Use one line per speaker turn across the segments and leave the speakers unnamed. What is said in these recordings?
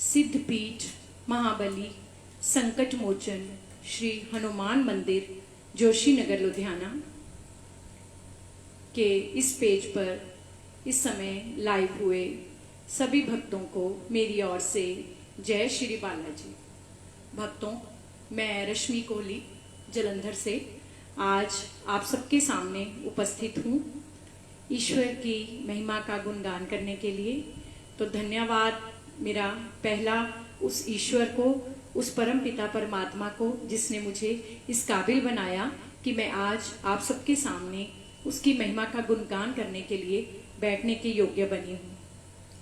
सिद्धपीठ महाबली संकट मोचन श्री हनुमान मंदिर जोशी नगर लुधियाना के इस पेज पर इस समय लाइव हुए सभी भक्तों को मेरी ओर से जय श्री बालाजी। भक्तों, मैं रश्मि कोहली जलंधर से आज आप सबके सामने उपस्थित हूँ ईश्वर की महिमा का गुणगान करने के लिए। तो धन्यवाद मेरा पहला उस ईश्वर को, उस परम पिता परमात्मा को जिसने मुझे इस काबिल बनाया कि मैं आज आप सबके सामने उसकी महिमा का गुणगान करने के लिए बैठने के योग्य बनी हूँ।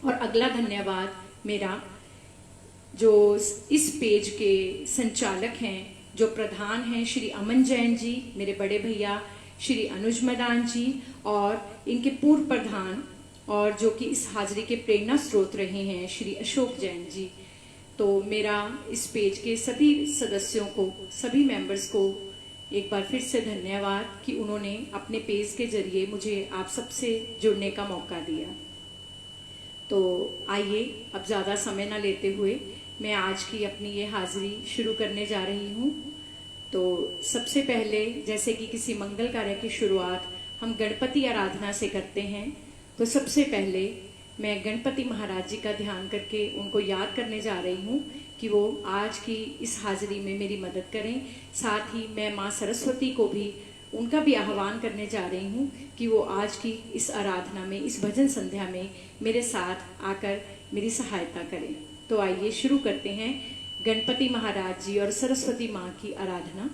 और अगला धन्यवाद मेरा जो इस पेज के संचालक हैं, जो प्रधान हैं श्री अमन जैन जी, मेरे बड़े भैया श्री अनुज मदान जी, और इनके पूर्व प्रधान और जो कि इस हाजिरी के प्रेरणा स्रोत रहे हैं श्री अशोक जैन जी। तो मेरा इस पेज के सभी सदस्यों को, सभी मेंबर्स को एक बार फिर से धन्यवाद कि उन्होंने अपने पेज के जरिए मुझे आप सबसे जुड़ने का मौका दिया। तो आइए अब ज़्यादा समय ना लेते हुए मैं आज की अपनी ये हाजिरी शुरू करने जा रही हूँ। तो सबसे पहले जैसे कि किसी मंगल कार्य की शुरुआत हम गणपति आराधना से करते हैं, तो सबसे पहले मैं गणपति महाराज जी का ध्यान करके उनको याद करने जा रही हूँ कि वो आज की इस हाजिरी में मेरी मदद करें। साथ ही मैं माँ सरस्वती को भी, उनका भी आह्वान करने जा रही हूँ कि वो आज की इस आराधना में, इस भजन संध्या में मेरे साथ आकर मेरी सहायता करें। तो आइए शुरू करते हैं गणपति महाराज जी और सरस्वती माँ की आराधना।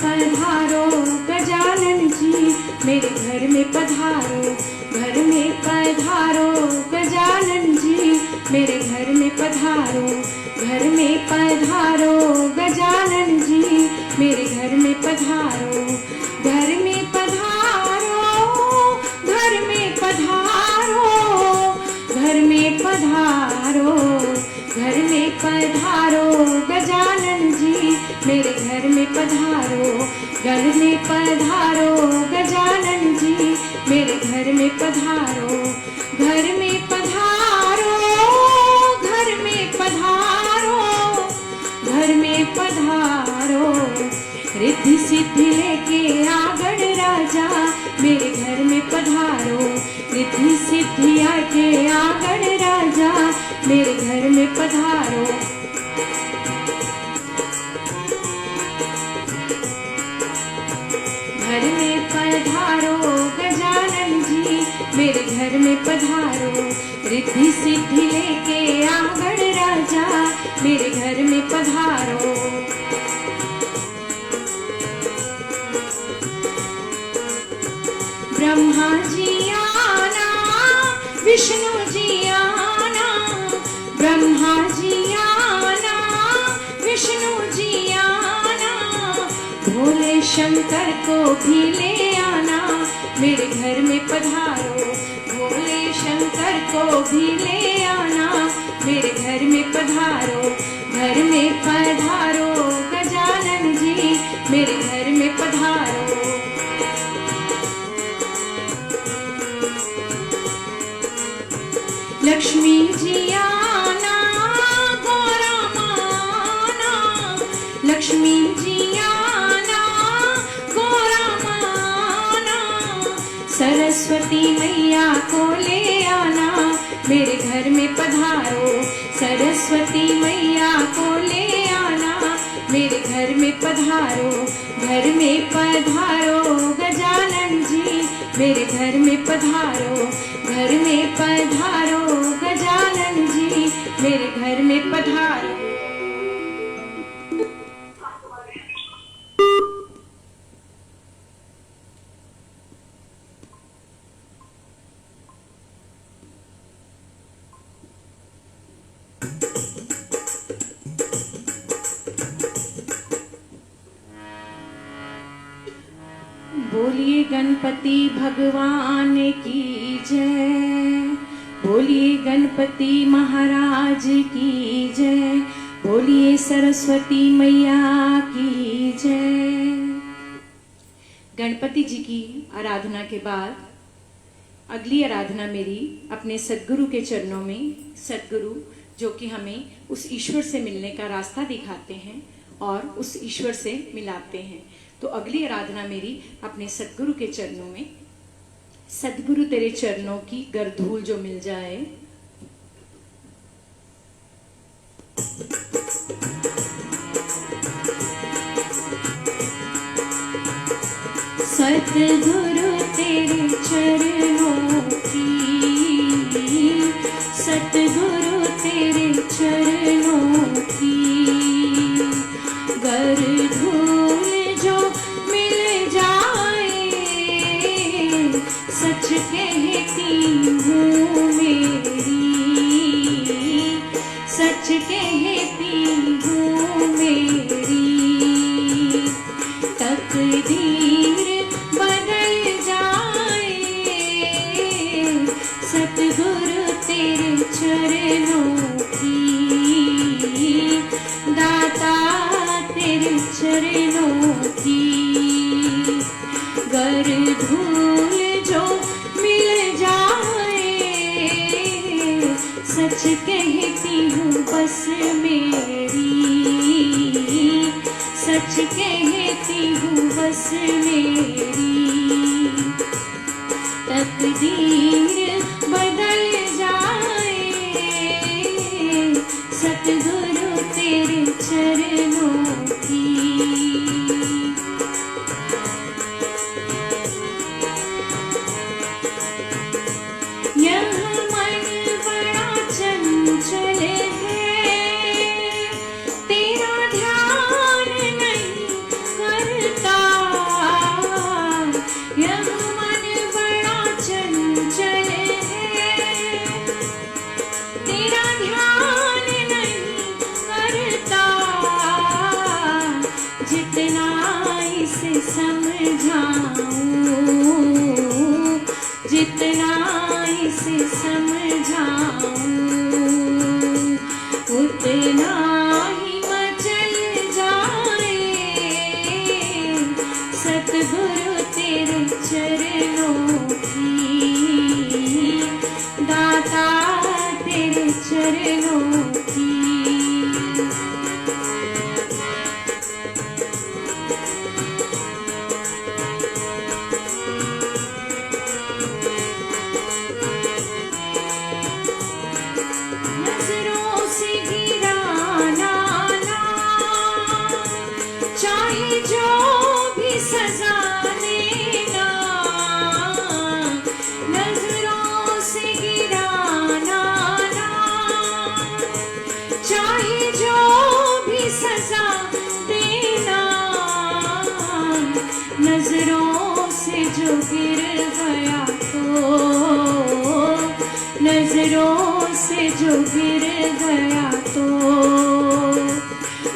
पधारो गजानन जी, मेरे घर में पधारो, घर में पधारो गजानन जी, मेरे घर में पधारो, घर में पधारो गजानन जी, मेरे घर में पधारो, घर में पधारो, घर में पधारो, घर में पधारो, घर में पधारो गजानन जी, मेरे घर में पधारो, घर में पधारो गजानन जी, मेरे घर में पधारो, घर में पधारो, घर में पधारो, घर में पधारो, रिद्धि सिद्धि लेके आगण राजा, मेरे घर में पधारो, रिद्धि सिद्धि आके आगण राजा, मेरे घर में पधारो, घर में पधारो गजानन जी, मेरे घर में पधारो, रिद्धि सिद्धि लेके आगण राजा, मेरे घर में पधारो, ब्रह्मा जी आना, विष्णु जी आना, ब्रह्मा जी आना, विष्णु जी आना, भोले शंकर को भी ले आना, मेरे घर में पधारो, भोले शंकर को भी ले आना, मेरे घर में पधारो, घर में पधारो गजानन जी, मेरे घर में पधारो, लक्ष्मी जी आना, गौरा माना, लक्ष्मी जी आना, गौरा माना, सरस्वती मैया को ले आना, मेरे घर में पधारो, सरस्वती मैया को ले आना, मेरे घर में पधारो, घर में पधारो गजानन जी, मेरे घर घर में पधारो, घर में पधारो गजानन जी, मेरे घर में पधारो। बोलिए गणपति भगवान की जय, बोलिए गणपति महाराज की जय, बोलिए सरस्वती मैया की जय। गणपति जी की आराधना के बाद अगली आराधना मेरी अपने सद्गुरु के चरणों में, सद्गुरु जो कि हमें उस ईश्वर से मिलने का रास्ता दिखाते हैं और उस ईश्वर से मिलाते हैं। तो अगली आराधना मेरी अपने सद्गुरु के चरणों में। सद्गुरु तेरे चरणों की गर्धूल जो मिल जाए, सतगुरु तेरे चरणों की, सतगुरु तेरे चरणों की गर्धूल जो मिल जाए, सच कहती हूँ मेरी, सच कहती हूँ मेरी, तकदीर बदल जाए, सतगुरु तेरे चरणों की, दाता तेरे चरणों की गर्धूल जो मिल जाए, सच कहती हूँ बस मेरी, सच कहती हूँ बस मेरी, तकदीर बदल जाए, सतगुरु तेरे चरणों की। यह मन बड़ा चंचल है, तेरा ध्यान नहीं करता, यह मन बड़ा चंचल है, तेरा ध्यान नहीं करता, जितना इसे समझाऊं, जितना इसे समझाऊं, उतना ही मचल जाए, सतगुरु तेरे चरणों की, दाता तेरे चरणों की। नजरों से गिराना ना, चाहे जो भी सजा देना, नजरों से गिराना ना, चाहे जो भी सजा देना, नजरों से जो गिर गया तो, नजरों से जो गिर गया तो,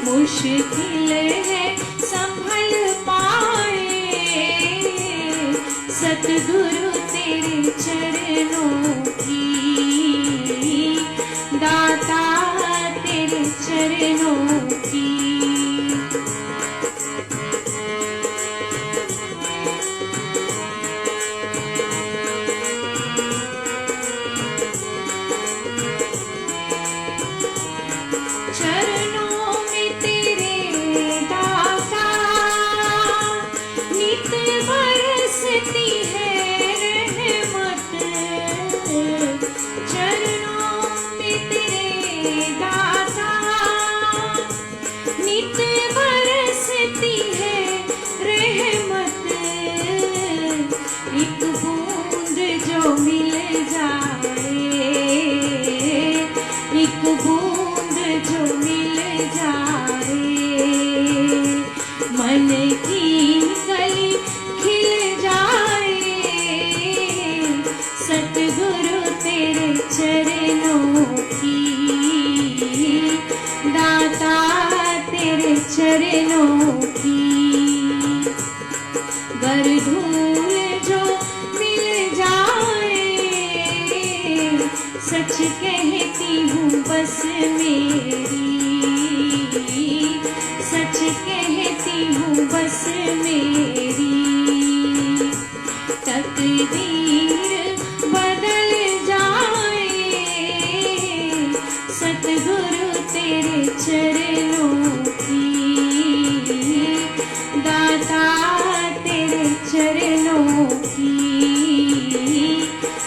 मुश्किल है संभल पाए, सतगुरु तेरे चरणों की, दाता तेरे चरणों की। चरणों में तेरे दाता नित बरसती है रहमत, चरणों में तेरे दाता नित बरसती है रहमत, एक बूंद चरणों की। गर धूल जो मिल जाए, सच कहती हूँ बस मेरी, सच कहती हूँ बस मेरी। तकदीर बदल जाए, सतगुरु तेरे चरणों की। दाता तेरे चरणों की,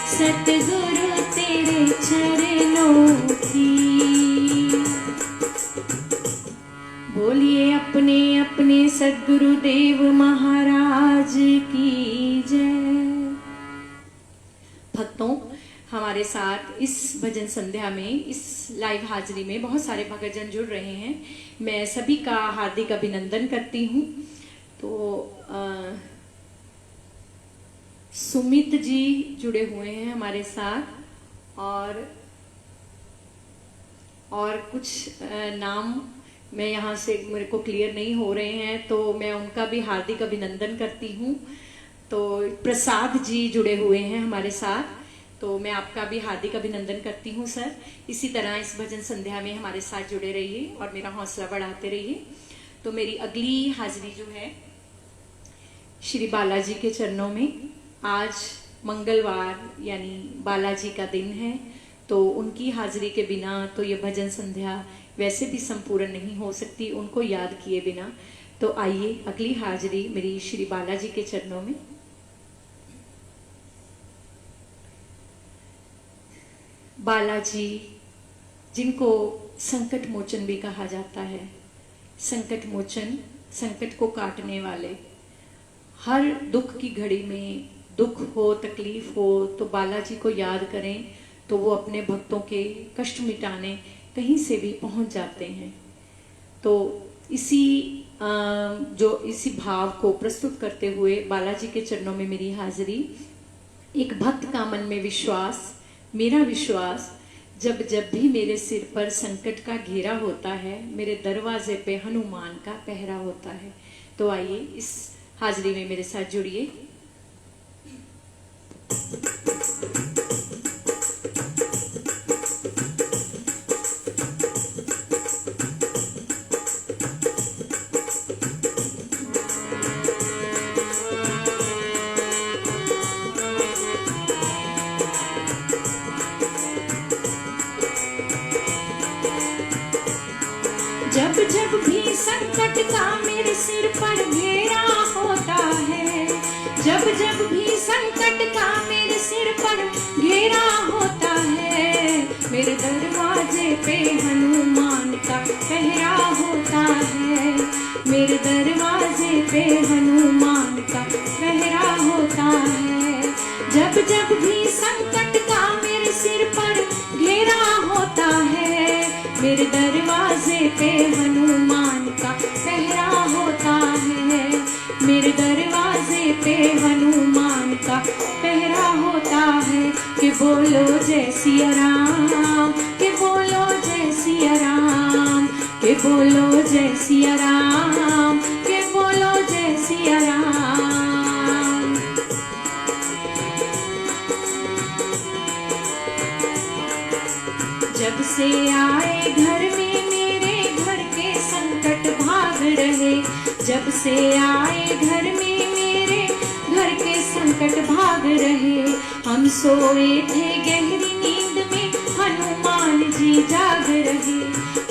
सतगुरु तेरे चरणों की। बोलिए अपने अपने सद्गुरुदेव महाराज की जय।
भक्तों, हमारे साथ इस भजन संध्या में, इस लाइव हाजिरी में बहुत सारे भक्तजन जुड़ रहे हैं। मैं सभी का हार्दिक अभिनंदन करती हूँ। तो सुमित जी जुड़े हुए हैं हमारे साथ, और कुछ नाम मैं यहाँ से मेरे को क्लियर नहीं हो रहे हैं, तो मैं उनका भी हार्दिक अभिनंदन करती हूँ। तो प्रसाद जी जुड़े हुए हैं हमारे साथ, तो मैं आपका भी हार्दिक अभिनंदन करती हूँ सर। इसी तरह इस भजन संध्या में हमारे साथ जुड़े रहिए और मेरा हौसला बढ़ाते रहिए। तो मेरी अगली हाजिरी जो है श्री बालाजी के चरणों में। आज मंगलवार यानी बालाजी का दिन है, तो उनकी हाजिरी के बिना तो ये भजन संध्या वैसे भी संपूर्ण नहीं हो सकती, उनको याद किए बिना। तो आइए अगली हाजिरी मेरी श्री बालाजी के चरणों में। बालाजी, जिनको संकट मोचन भी कहा जाता है, संकट मोचन, संकट को काटने वाले। हर दुख की घड़ी में, दुख हो तकलीफ हो, तो बालाजी को याद करें तो वो अपने भक्तों के कष्ट मिटाने कहीं से भी पहुंच जाते हैं। तो इसी भाव को प्रस्तुत करते हुए बालाजी के चरणों में मेरी हाजिरी। एक भक्त का मन में विश्वास, मेरा विश्वास, जब जब भी मेरे सिर पर संकट का घेरा होता है, मेरे दरवाजे पे हनुमान का पहरा होता है। तो आइए इस हाजिरी में मेरे साथ जुड़िए।
जब जब भी संकट का मेरे सिर पर घेरा होता है, जब जब भी संकट का मेरे सिर पर घेरा होता है, मेरे दरवाजे पे हनुमान का पहरा होता है, मेरे दरवाजे पे हनुमान का पहरा होता है। जब जब भी संकट का मेरे सिर पर घेरा होता है, मेरे दरवाजे पे हनुमान का पहरा होता है, मेरे दरवाजे पे हनुमान का पहरा होता है। कि बोलो जय सिया राम, कि बोलो जय सिया राम, कि बोलो जय सिया राम, कि बोलो जय सिया राम। जब से आए घर में मेरे घर के संकट भाग रहे, जब से आए घर में मेरे घर के संकट भाग रहे। हम सोए थे गहरी नींद में, हनुमान जी जाग रहे।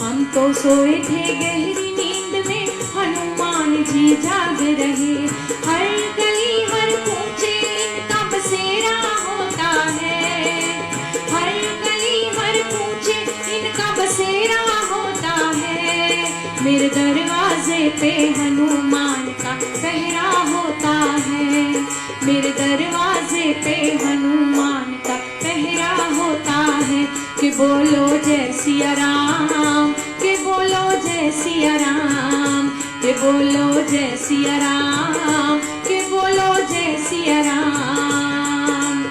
हम तो सोए थे गहरी नींद में, हनुमान जी जाग रहे। हर गली हर कूचे इनका बसेरा होता है, हर गली हर कूचे इनका बसेरा होता है। मेरे दरवाजे पे हनुमान का पहरा होता है, मेरे दरवाजे पे हनुमान का पहरा होता है। कि बोलो जय सिया राम, कि बोलो जय सिया राम, कि बोलो जय सिया राम, कि बोलो जय सिया राम।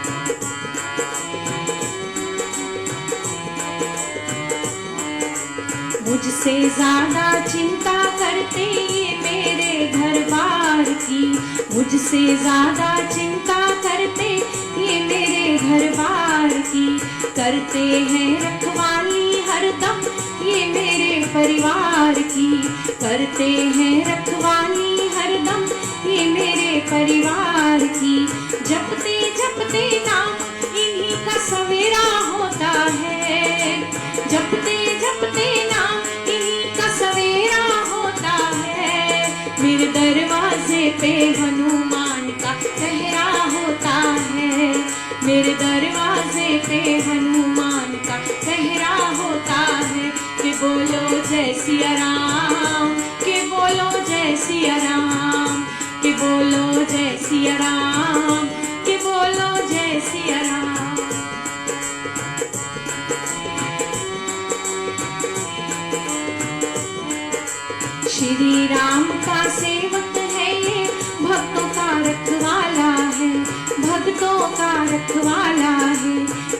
मुझसे ज्यादा चिंता करते ये मेरे घर बार की, मुझसे ज्यादा चिंता करते ये मेरे घर बार की, करते हैं रखवाली हरदम ये मेरे परिवार की, करते हैं रखवाली हरदम ये मेरे परिवार की, जपते जपते नाम इन्हीं का सवेरा होता है, जपते जपते नाम इन्हीं का सवेरा होता है, मेरे दरवाजे पे हनुमान का पहरा होता है, मेरे दरवाजे पे हनुमान का पहरा होता है, कि बोलो जय सिया राम, कि बोलो जय सिया राम, कि बोलो जय सिया राम, कि बोलो जय सिया राम। श्री राम का सेवक है ये, भक्तों का रखवाला है, भक्तों का रखवाला है,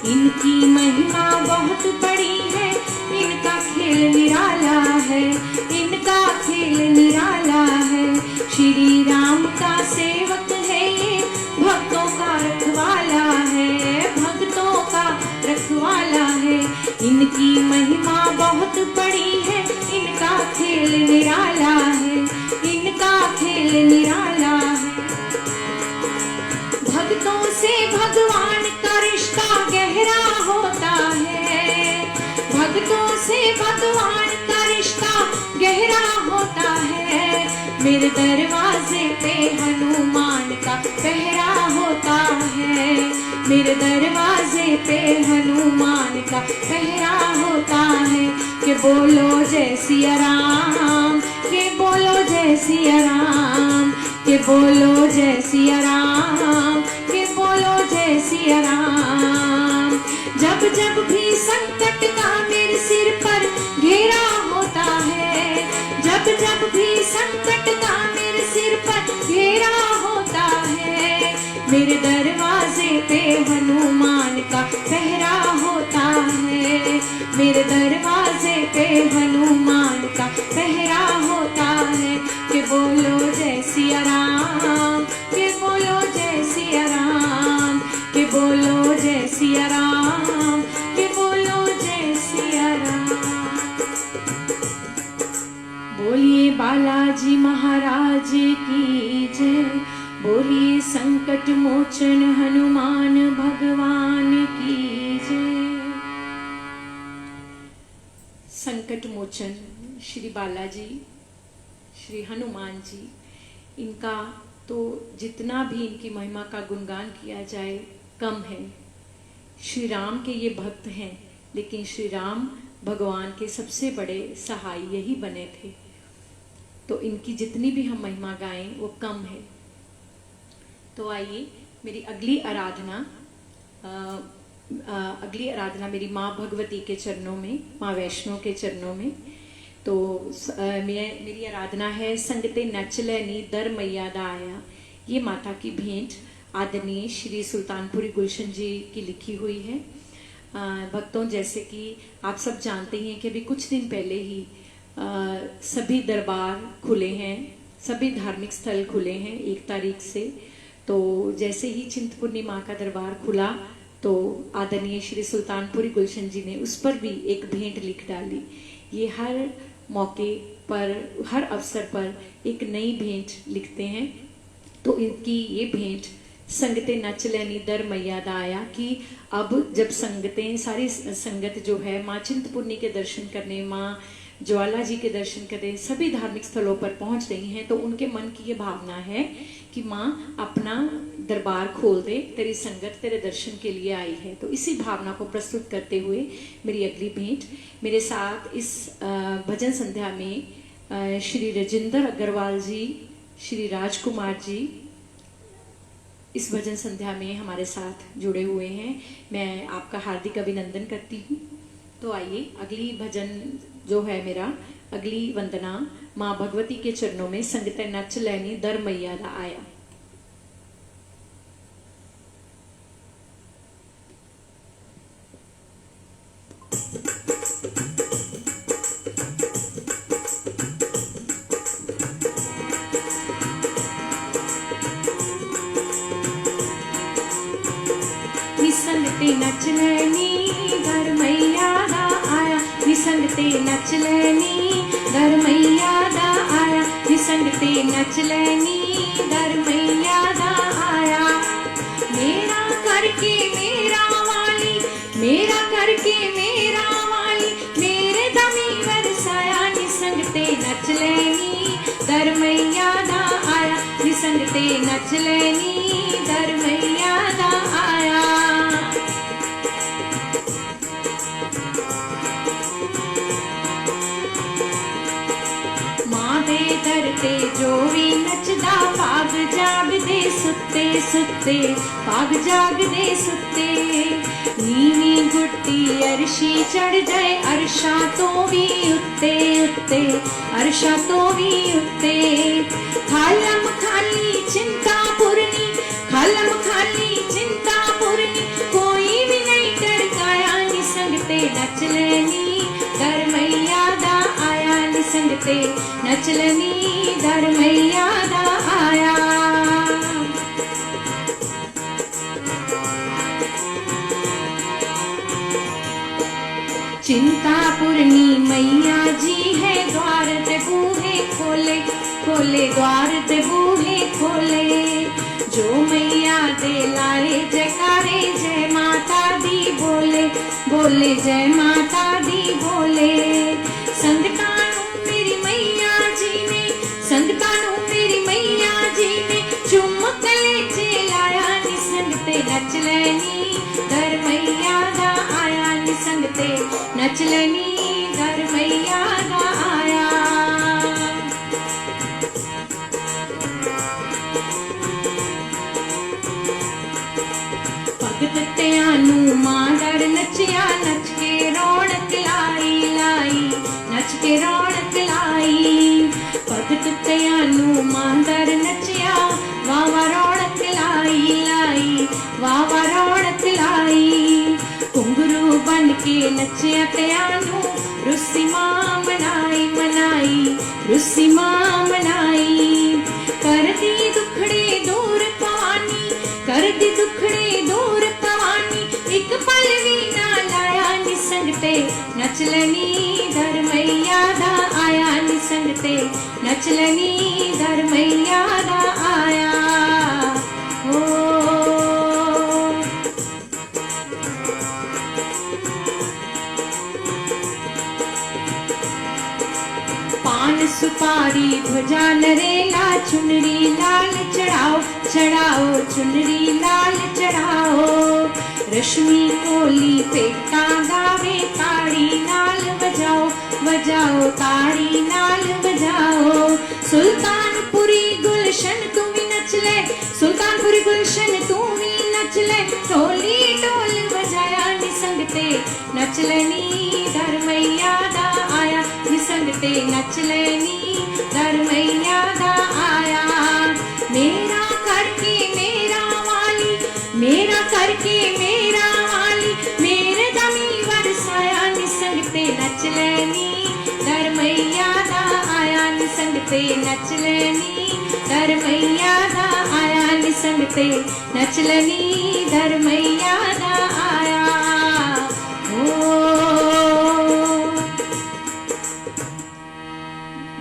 इनकी महिमा बहुत बड़ी है, इनका खेल निराला है, इनका खेल निराला है, श्री राम का सेवक है ये, भक्तों का रखवाला है, भक्तों का रखवाला है, इनकी महिमा बहुत बड़ी है, इनका खेल निराला है, इनका खेल निराला है, भक्तों से भगवान का रिश्ता गहरा होता है, भक्तों से भगवान का रिश्ता गहरा होता है, मेरे दरवाजे पे हनुमान का पहरा होता है, मेरे दरवाजे पे हनुमान का पहरा होता है, कि बोलो जय सिया राम, कि बोलो जय सिया राम, कि बोलो जय सिया राम, कि बोलो जय सिया राम। जब जब भी संकट का मेरे सिर पर घेरा होता है, जब जब भी संकट का मेरे सिर पर घेरा होता है, मेरे दरवाजे पे हनुमान का पहरा होता है, मेरे दरवाजे पे हनुमान का पहरा होता है, कि बोलो जय सिया राम, कि बोलो जय सिया राम, कि बोलो जय सिया राम, कि बोलो जय सिया राम। बोलिए बालाजी महाराज की जय, बोलिए संकट मोचन हनुमान भगवान की जय।
संकट मोचन श्री बालाजी, श्री हनुमान जी, इनका तो जितना भी इनकी महिमा का गुणगान किया जाए कम है। श्री राम के ये भक्त हैं, लेकिन श्री राम भगवान के सबसे बड़े सहाय यही बने थे, तो इनकी जितनी भी हम महिमा गाएं वो कम है। तो आइए मेरी अगली आराधना मेरी माँ भगवती के चरणों में, माँ वैष्णो के चरणों में। तो मेरी आराधना है संगते नच लैनी दर मैया दा आया। ये माता की भेंट आदरणीय श्री सुल्तानपुरी गुलशन जी की लिखी हुई है। भक्तों, जैसे कि आप सब जानते हैं कि अभी कुछ दिन पहले ही सभी दरबार खुले हैं, सभी धार्मिक स्थल खुले हैं 1 तारीख से। तो जैसे ही चिंतपूर्णी माँ का दरबार खुला तो आदरणीय श्री सुल्तानपुरी गुलशन जी ने उस पर भी एक भेंट लिख डाली। ये हर मौके पर, हर अवसर पर एक नई भेंट लिखते हैं। तो इनकी ये भेंट संगतें नच लैनी दर मैया दा आया, कि अब जब संगतें, सारी संगत जो है माँ चिंतपूर्णी के दर्शन करने, माँ ज्वाला जी के दर्शन करने, सभी धार्मिक स्थलों पर पहुंच रही हैं, तो उनके मन की ये भावना है कि माँ अपना दरबार खोल दे, तेरी संगत तेरे दर्शन के लिए आई है। तो इसी भावना को प्रस्तुत करते हुए मेरी अगली भेंट, मेरे साथ इस भजन संध्या में श्री राजेंद्र अग्रवाल जी, श्री राजकुमार जी इस भजन संध्या में हमारे साथ जुड़े हुए हैं। मैं आपका हार्दिक अभिनंदन करती हूँ। तो आइए अगली भजन जो है मेरा, अगली वंदना माँ भगवती के चरणों में संगते नच लैनी दर मैया दा आया।
नच लैनी घर मैया दा आया नी संगते नच लैनी घर मैया दा आया नी संगते नच लैनी घर मैया दा आया मेरा करके मेरा वाली मेरा करके मेरा वाली मेरे दमी वरसाया नी संगते नच लैनी घर मैया दा आया नी संगते नच लैनी घर मैया दा आया मां दे दर ते जो भी नचदा भाग जागदे सुत्ते सुत्ते भाग जागदे सुत्ते नीवी गुट्टी अरशी चढ़ जाए अरशा तो भी उत्ते उत्ते अरशा तो भी उत्ते खालम खाली चिंता पुरनी खालम खाली चिंता पुरनी कोई भी नहीं टड़काया नी संगते नच लैनी घर मैया दा आया नी संगते नच लैनी घर मैया दा आया चिंता पूर्णी मैया जी है द्वार ते बूहे खोले खोले द्वार ते बूहे खोले जो मैया दे लाए जयकारे जय माता दी बोले बोले जय माता दी बोले संगतानू मेरी मैया जी ने संगतानू मेरी मैया जी ने चुम्मक ले लाया नी संगते नच लैनी घर मैया दा आया नी संगते नच लैनी घर मैया दा आया भगत त्यानू मां दर नचिया नच के रौनक लाई लाई नच के रौनक लाई भगत त्यानू मां दर नचिया वावा रौनक लाई लाई वावा रौनक लाई घुंघरू बन के नचिया त्यानू रुसी मां मनाई मनाई रुसी मां मनाई कर दी दुखड़े दूर भवानी कर दी दुखड़े दूर भवानी एक पल भी ना लाया नी संगते नच लैनी घर मैया दा आया नी संगते नच लैनी घर मैया दा आया ओ पान सुपारी ध्वजा नरेला चुनरी लाल चढ़ाओ चढ़ाओ चुनरी लाल चढ़ाओ रश्मि कोली पेटा गावे ताड़ी नाल बजाओ बजाओ ताड़ी नाल बजाओ सुल्तानपुरी गुलशन तू भी नच ले सुल्तानपुरी गुलशन तू भी नच ले ढोली ढोल बजाया नी संगते नच लैनी घर मैया दा आया नी संगते नच लैनी घर मैया दा आया मेरा करके मेरा वाली मेरा करके मेरा वाली मेरे दमी वरसाया नी संगते नच लैनी घर मैया दा आया नी संगते नच लैनी घर मैया दा आया नी संगते नच लैनी घर मैया दा आया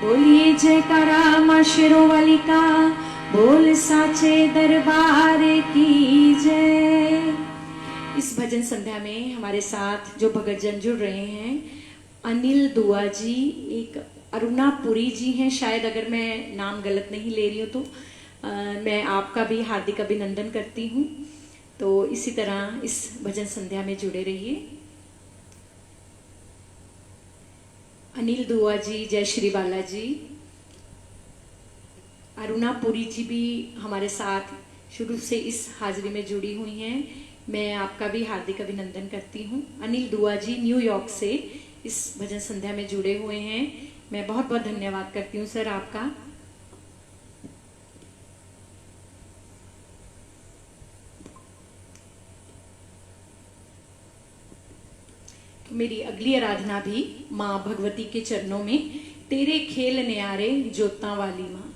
बोलिए जयकारा मां शेरों वाली का बोल साचे दरबार की जय।
इस भजन संध्या में हमारे साथ जो भगतजन जुड़ रहे हैं अनिल दुआ जी, एक अरुणा पुरी जी हैं, शायद अगर मैं नाम गलत नहीं ले रही हूँ तो मैं आपका भी हार्दिक अभिनंदन करती हूँ। तो इसी तरह इस भजन संध्या में जुड़े रहिए। अनिल दुआ जी, जय श्री बाला जी, अरुणा पुरी जी भी हमारे साथ शुरू से इस हाजिरी में जुड़ी हुई हैं। मैं आपका भी हार्दिक अभिनंदन करती हूँ। अनिल दुआ जी न्यूयॉर्क से इस भजन संध्या में जुड़े हुए हैं। मैं बहुत बहुत धन्यवाद करती हूँ सर आपका। मेरी अगली आराधना भी माँ भगवती के चरणों में, तेरे खेल न्यारे जोता वाली माँ।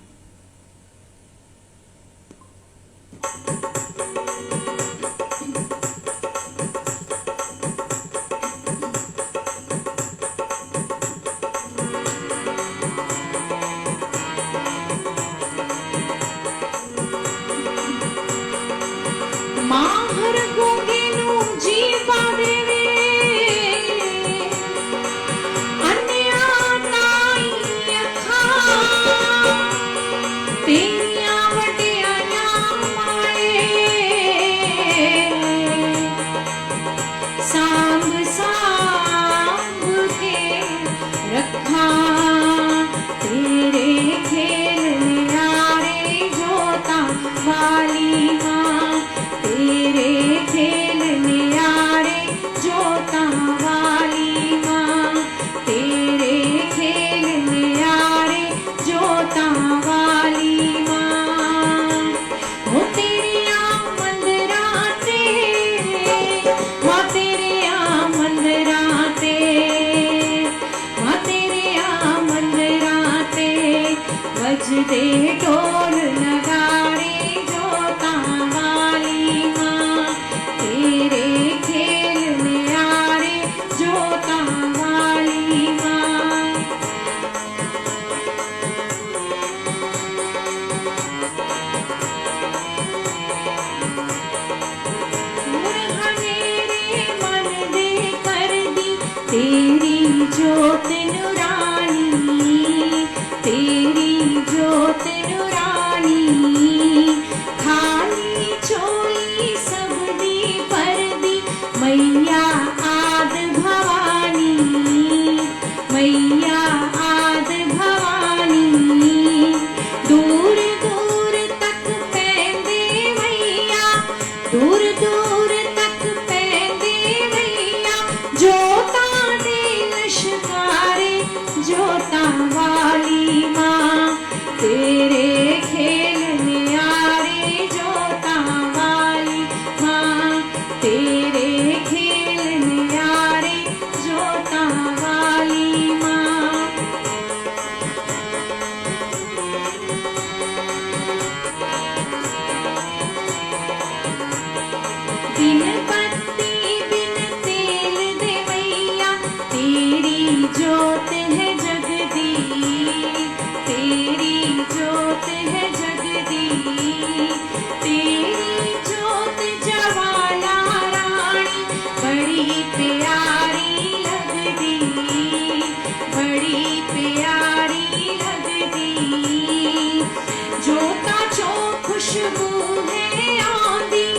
बजदे ढोल नगारे जोतां वाली मां, तेरे खेल न्यारे जोतां वाली मां। तेरी जोत नुरानी, तेरी जोत नुरानी, खाली चोली सब दी पर दी मैया आद भवानी, मैया आद भवानी। दूर दूर तक पैंदे मैया, दूर दूर तक पैंदे मैया, जोतां दे लश्कारे जोतां वाली मां, तेरे खेल न्यारे जोतां वाली मां, तेरे खेल न्यारे जोतां वाली मां। बिन बत्ती बिन तेल दे मैया, तेरी जोत है जगदी, तेरी जोत है जगदी, तेरी जोत जवाला रानी बड़ी प्यारी लगदी, बड़ी प्यारी लगदी। जोता चो खुशबू है आंदी,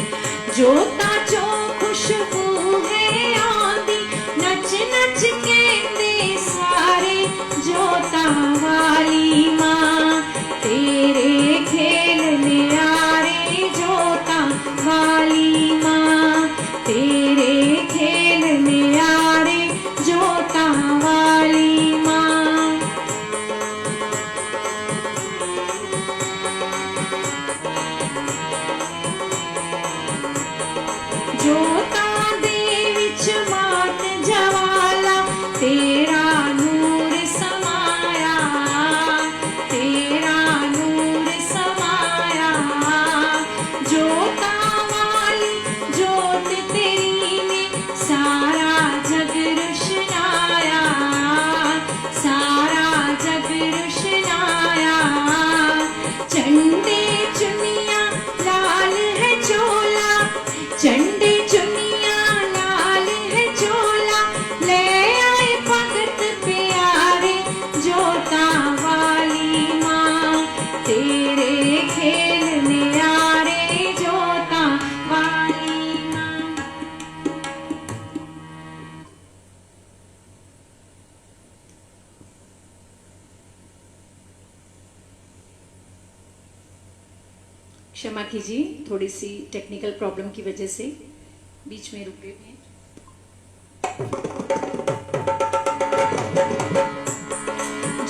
जोता चो खुशबू है आंदी, नच नच कहंदे सारे जोतां वाली मां, तेरे खेल न्यारे जोतां वाली मां, तेरे खेल न्यारे जोतां वाली मां। जोतां दे विच मात जवाला, तेरा नूर समाया, तेरा नूर समाया। जोतां वाली जोत तेरी ने सारा जग रुशनाया, सारा जग रुशनाया। चंडे चुनिया लाल है चोला, चंडे चुनिया लाल है चोला, ले आए भगत प्यारे जोतां वाली मां, तेरे खेल न्यारे जोतां वाली मां।
क्षमा कीजिए, थोड़ी सी टेक्निकल प्रॉब्लम की वजह से बीच में रुक गए हैं।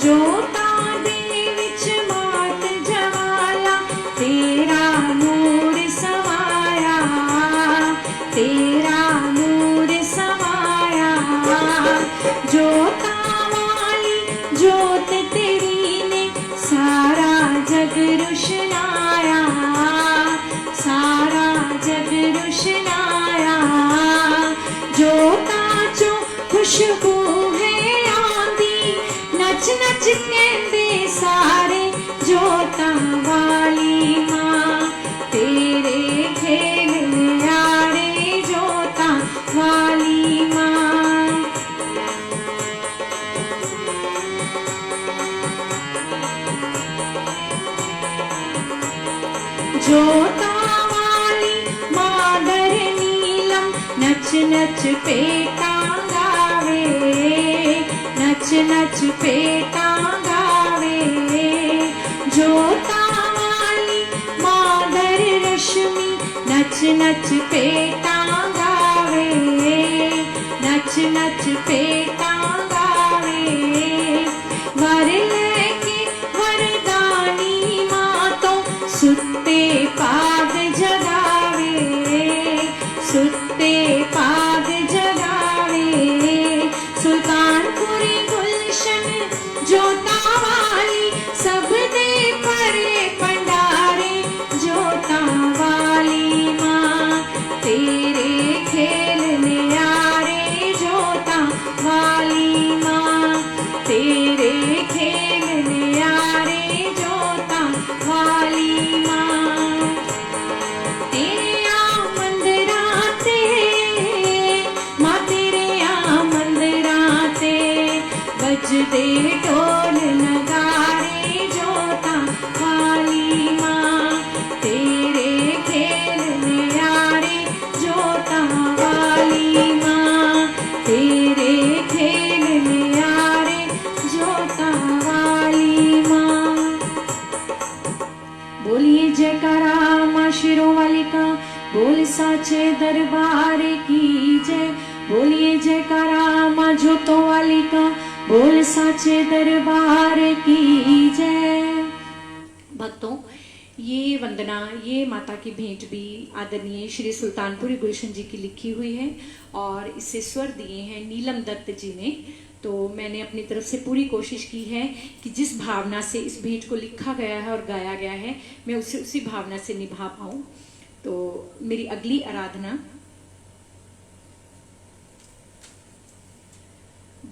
जोतां दे विच मात जवाला, तेरा नूर समाया, तेरा नूर समाया। जोतां वाली जोत तेरी ने सारा जग रुशनाया, सारा जग रुशनाया। जोतां चो खुशबू है आंदी, नच नच कहंदे सारे जोतां वाली मां, तेरे खेल न्यारे जोतां वाली मां। जोतां वाली मादर नीलम, नच नच पेटा गावे, नच नच पेटा गावे। जोतां वाली मादर रश्मि, नच नच पेटा गावे, नच नच पेटा गावे। वर लेके वरदानी मां तो सुते पाग जगावे, सुते पाग जगावे। सुल्तानपुरी गुलशन जोतां वाली सब दे शिरों वाली का बोल साचे दरबार की जय। बोलिए जयकारा माँ जोतों वाली का बोल साचे दरबार की जय।
भक्तों, ये वंदना, ये माता की भेंट भी आदरणीय श्री सुल्तानपुरी गुलशन जी की लिखी हुई है और इसे स्वर दिए हैं नीलम दत्त जी ने। तो मैंने अपनी तरफ से पूरी कोशिश की है कि जिस भावना से इस भेंट को लिखा गया है और गाया गया है, मैं उसे उसी भावना से निभा पाऊँ। तो मेरी अगली आराधना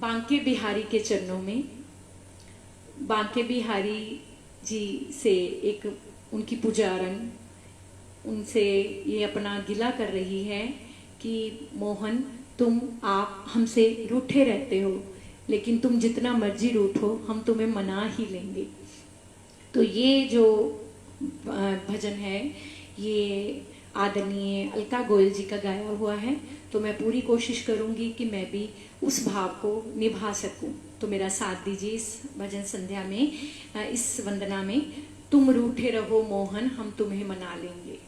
बांके बिहारी के चरणों में। बांके बिहारी जी से एक उनकी पुजारन उनसे ये अपना गिला कर रही है कि मोहन, तुम आप हमसे रूठे रहते हो, लेकिन तुम जितना मर्जी रूठो हम तुम्हें मना ही लेंगे। तो ये जो भजन है ये आदरणीय अलका गोयल जी का गाया हुआ है। तो मैं पूरी कोशिश करूंगी कि मैं भी उस भाव को निभा सकूं। तो मेरा साथ दीजिए इस भजन संध्या में, इस वंदना में। तुम रूठे रहो मोहन, हम तुम्हें मना लेंगे।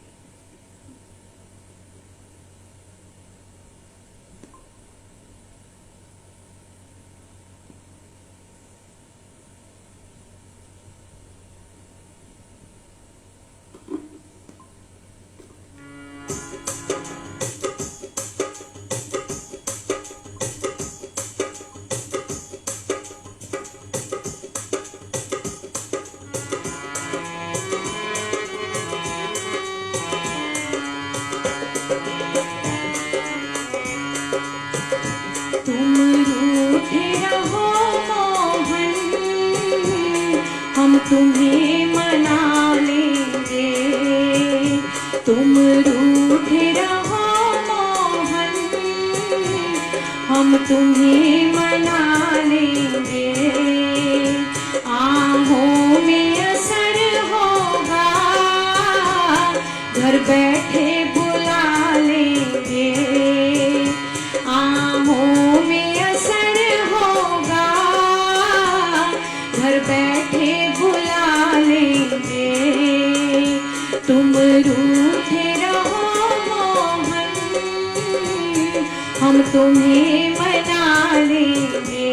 तुम्हें मना लेंगे। तुम रूठे रहो मोहन, हम तुम्हें मना लेंगे। आहों में असर होगा, घर बैठे बुला लेंगे। आहों में असर होगा, घर बैठे बुला लेंगे। तुम रूठे रहो मोहन, हम तुम्हें मना लेंगे।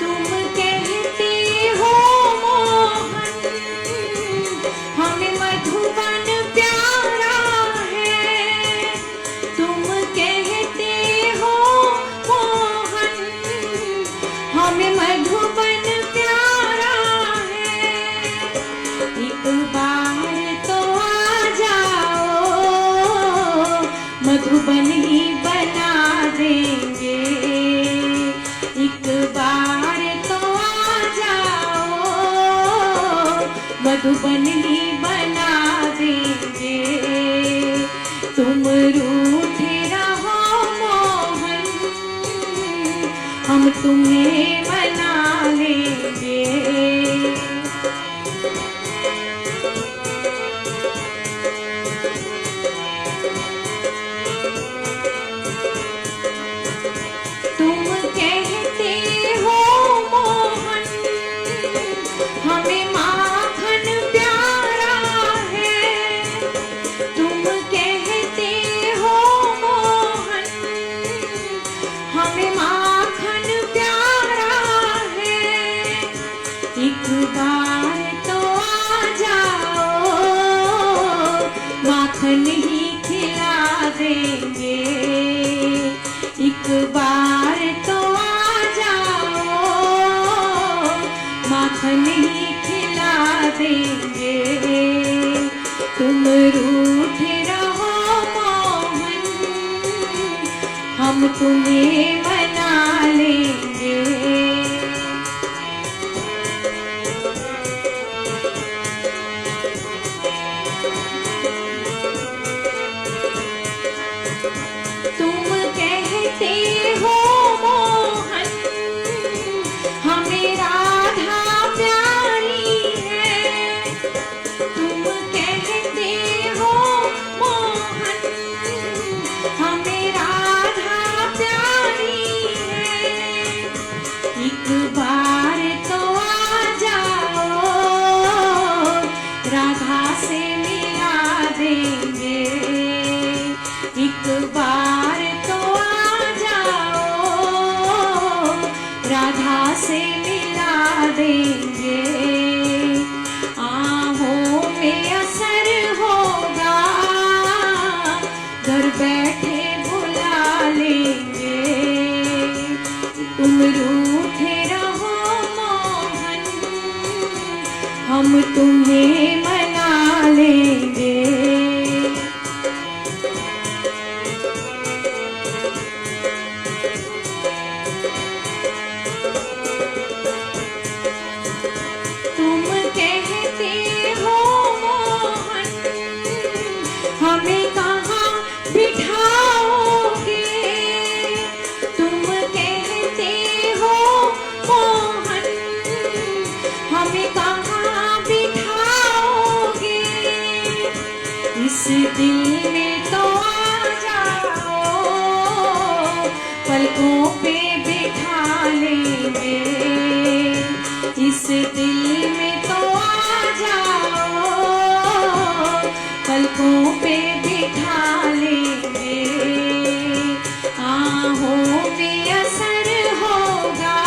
तुम कहते हो मोहन, हमें मधुबन प्यारा है। तुम कहते हो मोहन, हमें मधुबन प्यारा है। एक बार तो आ जाओ, मधुबन ही बना देंगे। एक बार तो आ जाओ, मधुबन ही बना देंगे। तुम रूठे रहो मोहन, हम तुम्हें मना लेंगे। तुम कहते हो मोहन, हमें माखन प्यारा है। तुम कहते हो मोहन, हमें माखन प्यारा है। एक बार तो आ जाओ, माखन ही खिला देंगे। एक बार तो आ जाओ, माखन ही खिला देंगे। तुम रूठे रहो मोहन, हम तुम्हें मना लेंगे। तुम कहते हो मोहन, हमें राधा प्यारी है। तुम कहते हो मोहन, हमें राधा प्यारी से मिला देंगे, आहों में असर होगा, घर बैठे बुला लेंगे। तुम रूठे रहो मोहन, हम तुम्हें मना लेंगे। तुम कहते हो मोहन, हमें कहाँ बिठाओगे? तुम कहते हो मोहन, हमें कहाँ बिठाओगे? इस दिल में तो आ जाओ, पलकों पे बिठा लेंगे। इस दिल में तो आ जाओ, पलकों पे बिठा लेंगे। आहों में असर होगा,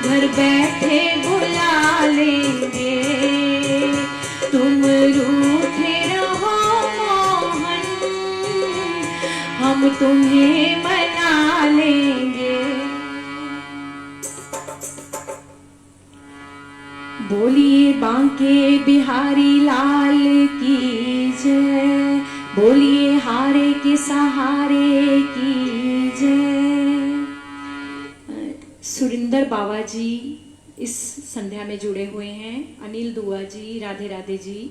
घर बैठे बुला लेंगे। तुम रूठे रहो मोहन, हम तुम्हें मना लेंगे। बोलिए बांके बिहारी लाल की जय, बोलिए हारे के सहारे की जय। सुरिंदर बाबा जी इस संध्या में जुड़े हुए हैं, अनिल दुआ जी, राधे राधे जी,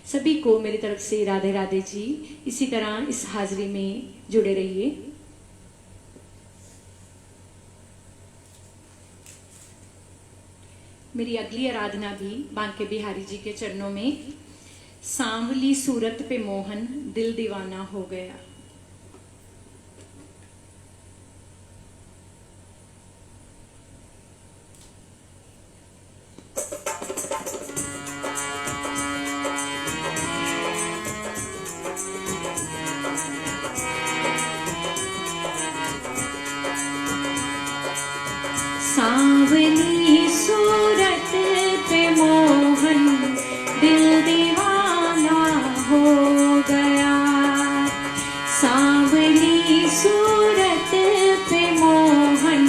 सभी को मेरी तरफ से राधे राधे जी। इसी तरह इस हाजिरी में जुड़े रहिए। मेरी अगली आराधना भी बांके बिहारी जी के चरणों में। सांवली सूरत पे मोहन दिल दीवाना हो गया। सांवली सूरत पे मोहन दिल दीवाना हो गया। सांवली सूरत पे मोहन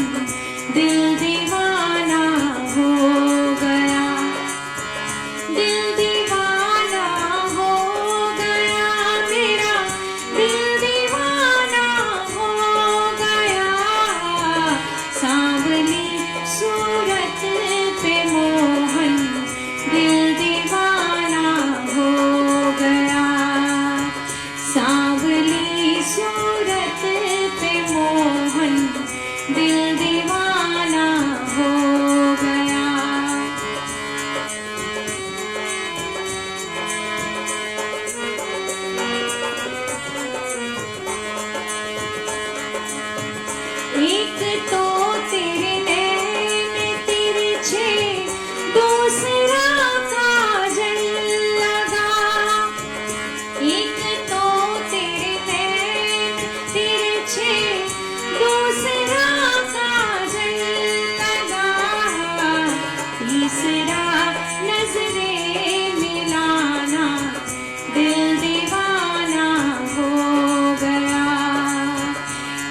दिल दीवाना हो गया। दिल दीवाना हो गया, मेरा दिल दीवाना हो गया। सांवली सूरत पे मोहन दिल दीवाना हो गया। सांवली सूरत पे मोहन दिल दीवाना हो गया। एक तो तेरे नैन तिरछे, दूसरा काजल लगा। एक तो तेरे नैन तिरछे, दूसरा काजल लगा। तीसरा नजरें मिलाना, दिल दीवाना हो गया।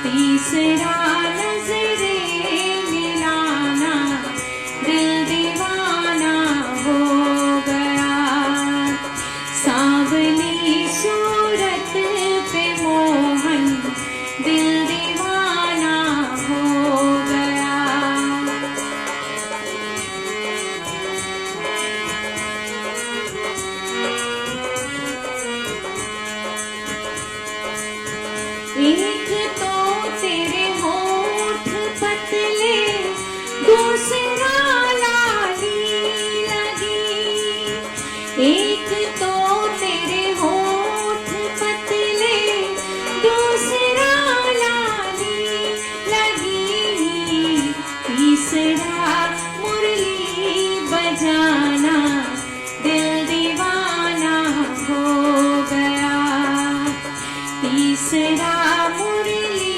तीसरा नजरें मिलाना, दिल दीवाना हो गया। सांवली सूरत पे मोहन दिल दीवाना हो गया। एक तो तेरे होठ पतले, दूसरा लाली लगी। एक तो तेरे होठ पतले, दूसरा लाली लगी। तीसरा मुरली बजाना, दिल दीवाना हो गया। तीसरा मुरली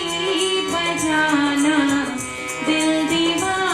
बजाना, दिल दीवाना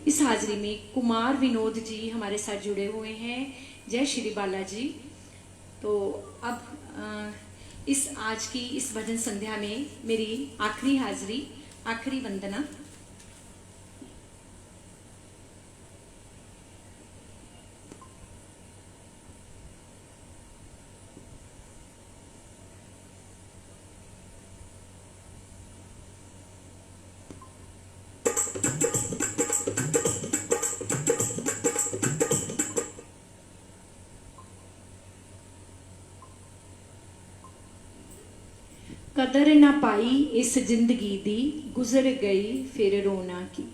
इस हाजिरी में कुमार विनोद जी हमारे साथ जुड़े हुए हैं। जय श्री बालाजी। तो अब इस आज की इस भजन संध्या में मेरी आखिरी हाजिरी, आखिरी वंदना। कदर ना पाई इस जिंदगी दी, गुजर गई फिर रोना की।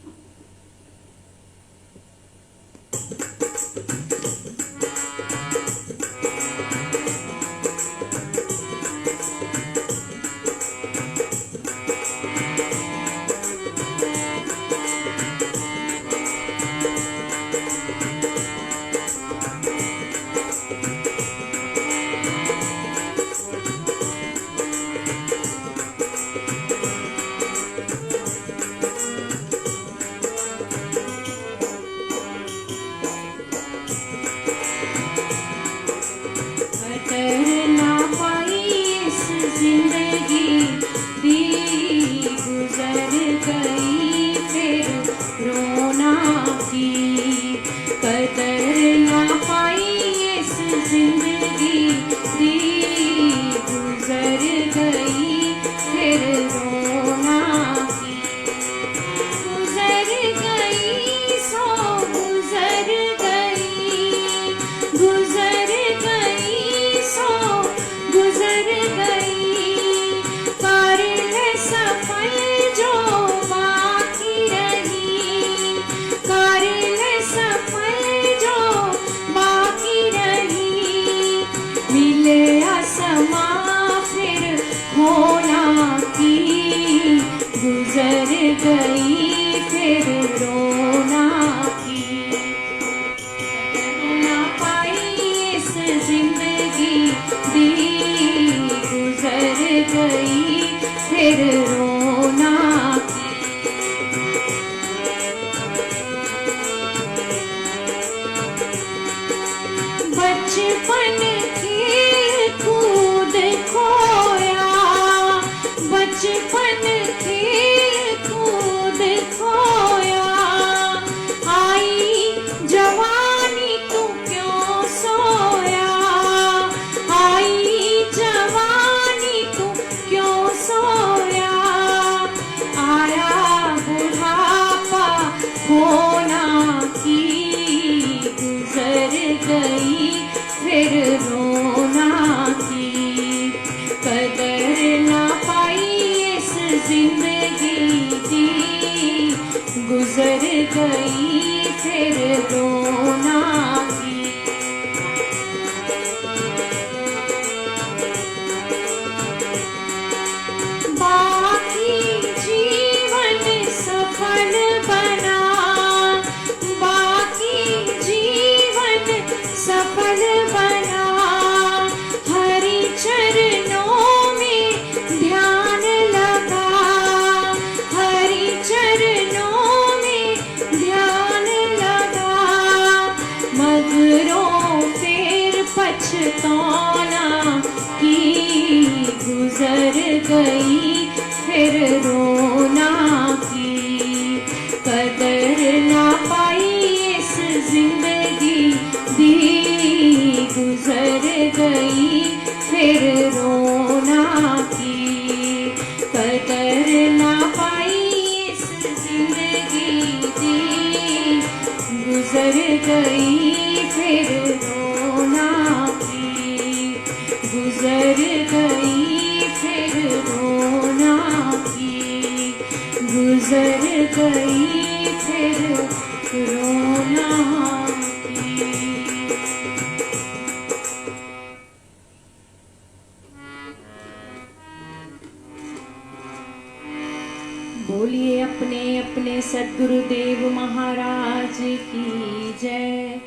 बोलिए अपने अपने सद्गुरुदेव महाराज की जय।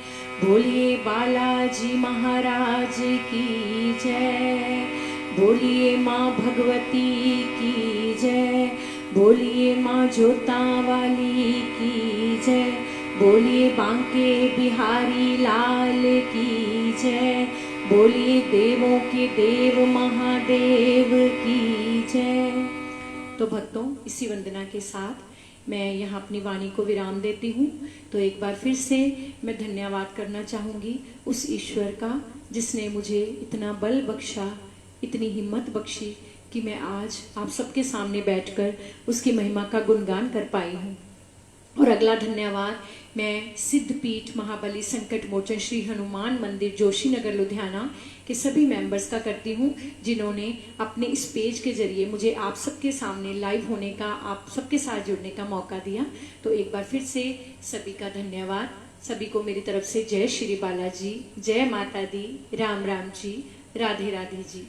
बोलिए बालाजी महाराज की जय। बोलिए माँ भगवती की जय। बोलिए माँ जोता वाली की जय।
बोलिए बांके बिहारी लाल की जय, बोलिए देवों के देव महादेव की जय।
तो भक्तों, इसी वंदना के साथ मैं यहाँ अपनी वाणी को विराम देती हूँ। तो एक बार फिर से मैं धन्यवाद करना चाहूँगी उस ईश्वर का जिसने मुझे इतना बल बख्शा, इतनी हिम्मत बख्शी कि मैं आज आप सबके सामने बैठकर उसकी महिमा का गुणगान कर पाई हूँ। और अगला धन्यवाद मैं सिद्धपीठ महाबली संकट मोचन श्री हनुमान मंदिर जोशी नगर लुधियाना के सभी मेंबर्स का करती हूँ, जिन्होंने अपने इस पेज के जरिए मुझे आप सबके सामने लाइव होने का, आप सबके साथ जुड़ने का मौका दिया। तो एक बार फिर से सभी का धन्यवाद। सभी को मेरी तरफ से जय श्री बालाजी, जय माता दी, राम राम जी, राधे राधे जी।